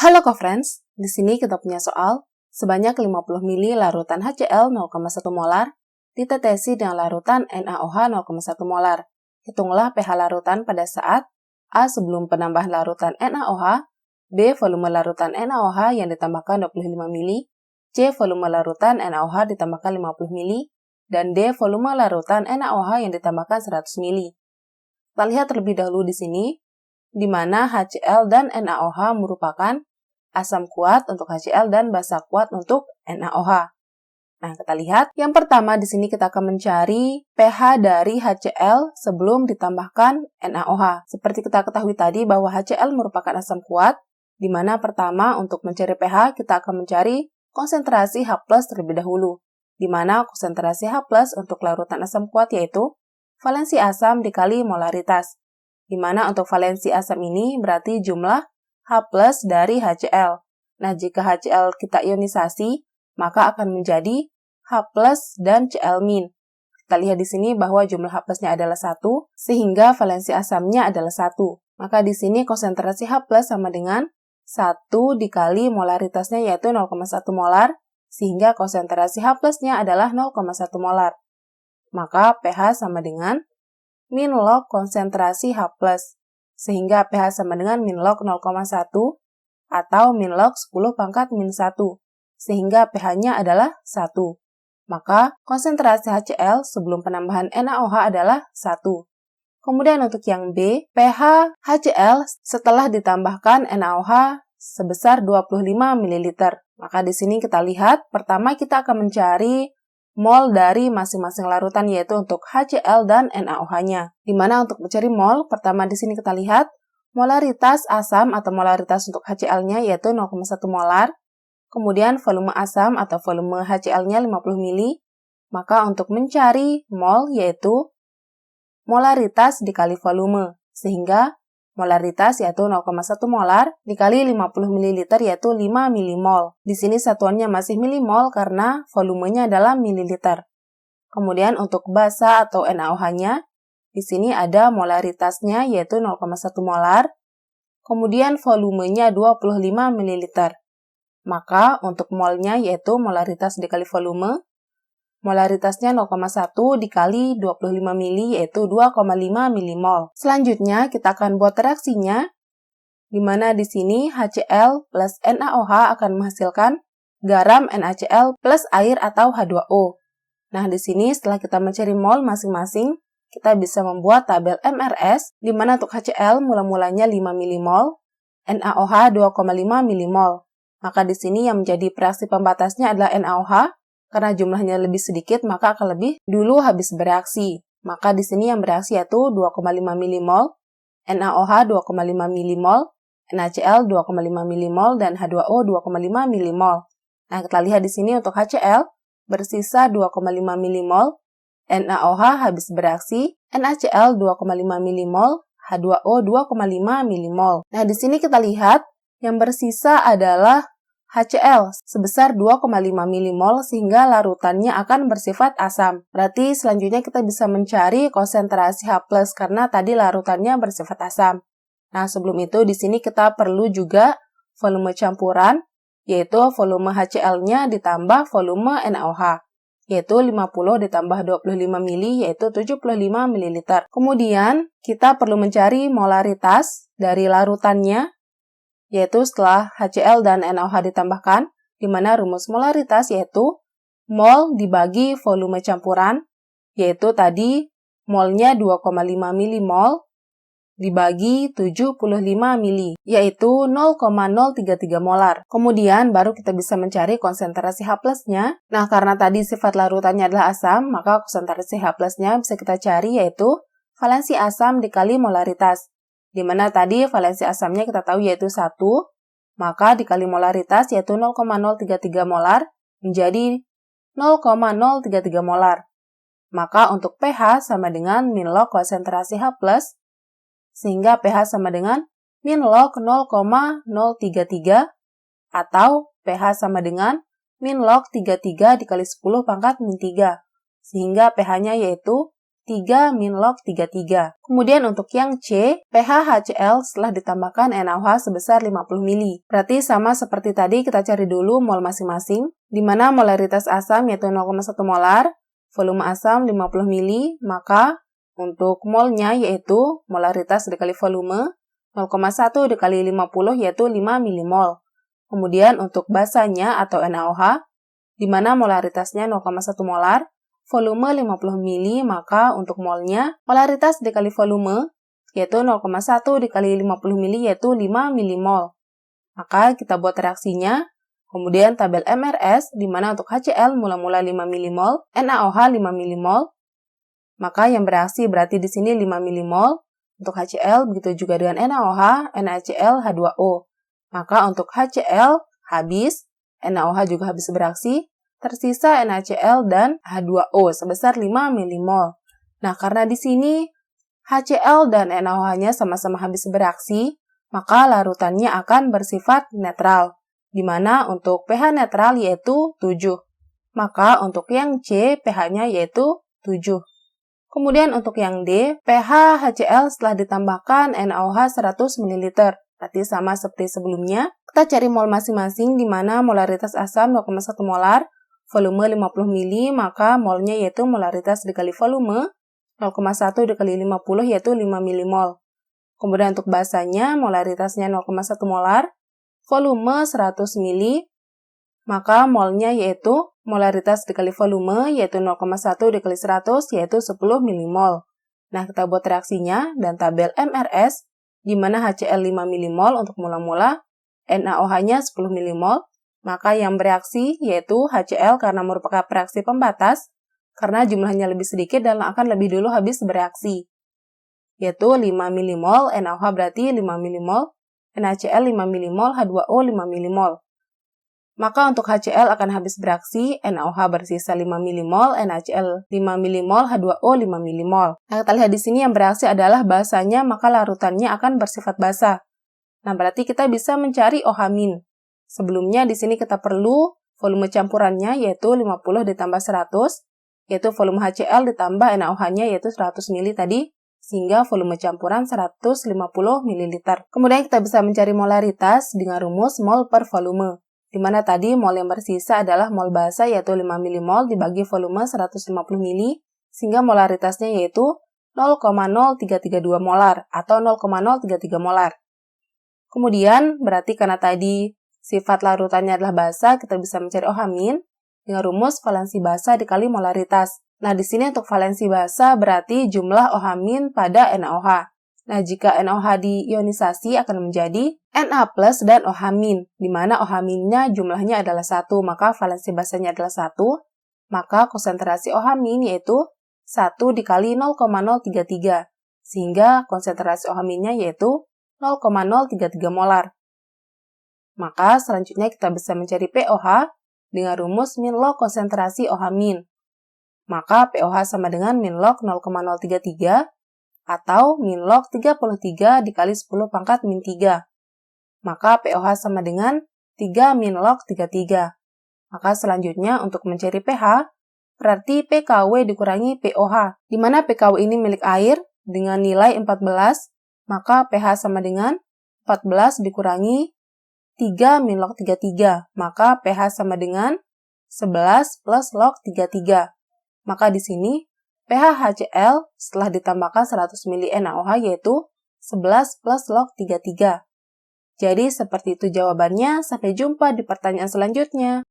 Halo co-friends, di sini kita punya soal sebanyak 50 ml larutan HCl 0,1 molar ditetesi dengan larutan NaOH 0,1 molar. Hitunglah pH larutan pada saat A. Sebelum penambahan larutan NaOH, B. Volume larutan NaOH yang ditambahkan 25 ml, C. Volume larutan NaOH ditambahkan 50 ml, dan D. Volume larutan NaOH yang ditambahkan 100 ml. Kita lihat terlebih dahulu di sini, di mana HCl dan NaOH merupakan asam kuat untuk HCl dan basa kuat untuk NaOH. Nah, kita lihat. Yang pertama di sini kita akan mencari pH dari HCl sebelum ditambahkan NaOH. Seperti kita ketahui tadi bahwa HCl merupakan asam kuat, di mana pertama untuk mencari pH kita akan mencari konsentrasi H+ terlebih dahulu. Di mana konsentrasi H+ untuk larutan asam kuat yaitu valensi asam dikali molaritas. Di mana untuk valensi asam ini berarti jumlah H+ dari HCl. Nah, jika HCl kita ionisasi, maka akan menjadi H+ dan Cl-. Kita lihat di sini bahwa jumlah H+-nya adalah 1, sehingga valensi asamnya adalah 1. Maka di sini konsentrasi H+ sama dengan 1 dikali molaritasnya yaitu 0,1 molar, sehingga konsentrasi H+-nya adalah 0,1 molar. Maka pH sama dengan min log konsentrasi H+, sehingga pH sama dengan min log 0,1 atau min log 10 pangkat min 1, sehingga pH-nya adalah 1. Maka konsentrasi HCl sebelum penambahan NaOH adalah 1. Kemudian untuk yang B, pH HCl setelah ditambahkan NaOH sebesar 25 ml. Maka di sini kita lihat, pertama kita akan mencari mol dari masing-masing larutan yaitu untuk HCl dan NaOH-nya. Di mana untuk mencari mol, pertama di sini kita lihat molaritas asam atau molaritas untuk HCl-nya yaitu 0,1 molar. Kemudian volume asam atau volume HCl-nya 50 ml. Maka untuk mencari mol yaitu molaritas dikali volume. Sehingga molaritas yaitu 0,1 molar dikali 50 ml yaitu 5 milimol. Di sini satuannya masih milimol karena volumenya adalah mililiter. Kemudian untuk basa atau NaOH-nya, di sini ada molaritasnya yaitu 0,1 molar. Kemudian volumenya 25 ml. Maka untuk molnya yaitu molaritas dikali volume, molaritasnya 0,1 dikali 25 ml yaitu 2,5 milimol. Selanjutnya kita akan buat reaksinya, di mana di sini HCl plus NaOH akan menghasilkan garam NaCl plus air atau H2O. Nah, di sini setelah kita mencari mol masing-masing, kita bisa membuat tabel MRS, di mana untuk HCl mula-mulanya 5 milimol, NaOH 2,5 milimol. Maka di sini yang menjadi reaksi pembatasnya adalah NaOH. Karena jumlahnya lebih sedikit, maka akan lebih dulu habis bereaksi. Maka di sini yang bereaksi yaitu 2,5 milimol, NaOH 2,5 milimol, NaCl 2,5 milimol, dan H2O 2,5 milimol. Nah, kita lihat di sini untuk HCl bersisa 2,5 milimol, NaOH habis bereaksi, NaCl 2,5 milimol, H2O 2,5 milimol. Nah, di sini kita lihat yang bersisa adalah HCl sebesar 2,5 milimol sehingga larutannya akan bersifat asam. Berarti selanjutnya kita bisa mencari konsentrasi H+ karena tadi larutannya bersifat asam. Nah, sebelum itu di sini kita perlu juga volume campuran, yaitu volume HCl-nya ditambah volume NaOH, yaitu 50 ditambah 25 ml yaitu 75 ml. Kemudian kita perlu mencari molaritas dari larutannya, yaitu setelah HCl dan NaOH ditambahkan, di mana rumus molaritas yaitu mol dibagi volume campuran, yaitu tadi molnya 2,5 milimol dibagi 75 mili, yaitu 0,033 molar. Kemudian baru kita bisa mencari konsentrasi H+-nya. Nah, karena tadi sifat larutannya adalah asam, maka konsentrasi H+-nya bisa kita cari yaitu valensi asam dikali molaritas. Di mana tadi valensi asamnya kita tahu yaitu 1, maka dikali molaritas yaitu 0,033 molar menjadi 0,033 molar. Maka untuk pH sama dengan min log konsentrasi H+, sehingga pH sama dengan min log 0,033 atau pH sama dengan min log 33 dikali 10 pangkat min 3, sehingga pH-nya yaitu 3 min log 33. Kemudian untuk yang C, pH HCl setelah ditambahkan NaOH sebesar 50 ml. Berarti sama seperti tadi, kita cari dulu mol masing-masing, di mana molaritas asam yaitu 0,1 molar, volume asam 50 ml, maka untuk molnya yaitu molaritas dikali volume 0,1 dikali 50 yaitu 5 mmol. Kemudian untuk basanya atau NaOH, di mana molaritasnya 0,1 molar, volume 50 ml, maka untuk molnya, molaritas dikali volume, yaitu 0,1 dikali 50 ml, yaitu 5 mmol. Maka kita buat reaksinya, kemudian tabel MRS, di mana untuk HCl mula-mula 5 mmol, NaOH 5 mmol, maka yang bereaksi berarti di sini 5 mmol, untuk HCl, begitu juga dengan NaOH, NaCl, H2O. Maka untuk HCl habis, NaOH juga habis bereaksi, tersisa NaCl dan H2O sebesar 5 mmol. Nah, karena di sini HCl dan NaOH-nya sama-sama habis bereaksi, maka larutannya akan bersifat netral, di mana untuk pH netral yaitu 7. Maka untuk yang C, pH-nya yaitu 7. Kemudian untuk yang D, pH HCl setelah ditambahkan NaOH 100 ml. Berarti sama seperti sebelumnya. Kita cari mol masing-masing di mana molaritas asam 0,1 molar, volume 50 ml, maka molnya yaitu molaritas dikali volume 0,1 dikali 50 yaitu 5 mmol. Kemudian untuk basanya molaritasnya 0,1 molar, volume 100 ml, maka molnya yaitu molaritas dikali volume yaitu 0,1 dikali 100 yaitu 10 mmol. Nah, kita buat reaksinya dan tabel MRS di mana HCl 5 mmol untuk mula-mula, NaOH-nya 10 mmol, maka yang bereaksi yaitu HCl karena merupakan reaksi pembatas karena jumlahnya lebih sedikit dan akan lebih dulu habis bereaksi. Yaitu 5 mmol, NaOH berarti 5 mmol, NaCl 5 mmol, H2O 5 mmol. Maka untuk HCl akan habis bereaksi, NaOH bersisa 5 mmol, NaCl 5 mmol, H2O 5 mmol. Nah, kita lihat di sini yang bereaksi adalah basanya, maka larutannya akan bersifat basa. Nah, berarti kita bisa mencari OH-. Sebelumnya di sini kita perlu volume campurannya yaitu 50 ditambah 100, yaitu volume HCl ditambah NaOH-nya yaitu 100 ml tadi, sehingga volume campuran 150 ml. Kemudian kita bisa mencari molaritas dengan rumus mol per volume, di mana tadi mol yang bersisa adalah mol basa yaitu 5 mmol dibagi volume 150 ml, sehingga molaritasnya yaitu 0,0332 molar atau 0,033 molar. Kemudian, berarti karena tadi sifat larutannya adalah basa, kita bisa mencari OH- dengan rumus valensi basa dikali molaritas. Nah, di sini untuk valensi basa berarti jumlah OH- pada NaOH. Nah, jika NaOH diionisasi akan menjadi Na plus dan OH-, di mana OH-nya jumlahnya adalah 1, maka valensi basanya adalah 1, maka konsentrasi OH- yaitu 1 dikali 0,033, sehingga konsentrasi OH-nya yaitu 0,033 molar. Maka selanjutnya kita bisa mencari pOH dengan rumus min log konsentrasi OH-. Maka pOH sama dengan min log 0,033 atau min log 33 dikali 10 pangkat min 3. Maka pOH sama dengan 3 min log 33. Maka selanjutnya untuk mencari pH, berarti pKw dikurangi pOH, di mana pKw ini milik air dengan nilai 14, maka pH sama dengan 14 dikurangi 3 min log 33, maka pH sama dengan 11 plus log 33. Maka di sini pH HCl setelah ditambahkan 100 ml NaOH yaitu 11 plus log 33. Jadi seperti itu jawabannya, sampai jumpa di pertanyaan selanjutnya.